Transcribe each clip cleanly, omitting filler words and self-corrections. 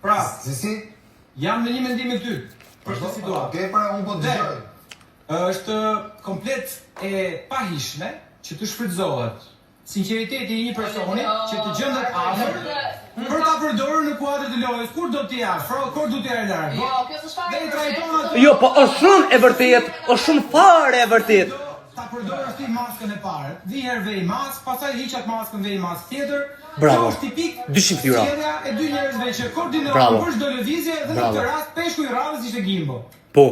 Pra, si? Jam në një mendim me ty për këtë situatë. Okej, pra unë po dëgjoj. Është komplet e pahishme që të shfrytëzohet sinqeriteti i një personi që të gjendet afër për ta përdorur në kuadër të lojës. Kur do t'i afro, kur do t'i larg. Jo, kjo s'është fare. Dhe trajton atë. Jo, po është shumë e vërtet, është shumë fare e vërtet. Ta përdorësh ti maskën e parë. Diherë vej maskë, pastaj hiqat maskën, vej maskë tjetër. Bravo. Kjo është tipik 200 euro. sjellja e dy njerëzve që koordinojnë për çdo lëvizje dhe në këtë rast peshku i radhës ishte Gimbo. Po,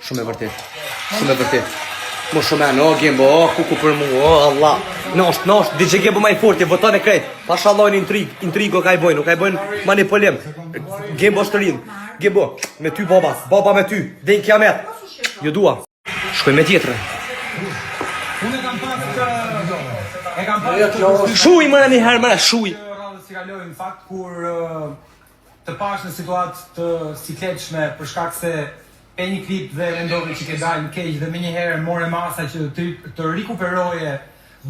shumë e vërtet. Shumë e vërtet. Mo shumë no Gimbo, kuku për mua, Allah. Nosht, diçka Gimbo më i fortë, voton e krejt. Pashallojnë intrigo ka i bojnë, nuk ka i bojnë manipulem. Gimbo është rrind. Gimbo, me ty baba me ty, dhe në kiamet. Jo dua. Shkoj me tjetrën. Unë e kam pas Shuj më një herë më shuj. radhës si kaloi në fakt kur të pash në situatë të sikletshme për shkak se pe një klip dhe mendove që ke dalë keq dhe menjëherë more masa që të rikuperoje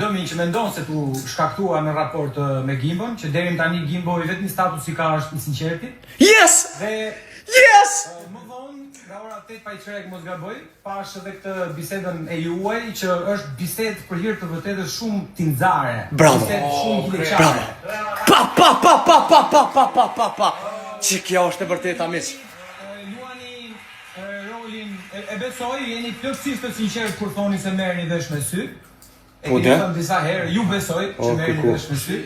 dëmin që mendon se tu shkaktua në raport me Gimbon, që deri tani Gimbo i vetëm status i ka është i sinqerti. Yes! Dhe Yes! më vonë, nga ora 8 pa i qerek mos gaboj, pash edhe këtë bisedën e juaj që është bisedë për hir të vërtetës shumë tinxare. Bravo. Bisedë shumë hileqare. Pa. Që kjo është e vërteta miq. Luani rolin e besoj, jeni plotësisht të sinqert kur thoni se merrni vesh me sy. Po keni thënë disa herë, ju besoj që merrni vesh me sy.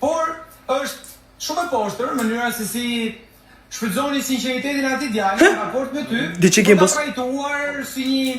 Por është shumë e poshtër mënyra se si shfrytëzoni sinqeritetin e atij djalit në raport me ty. Diçka Gimbos. Trajtuar si një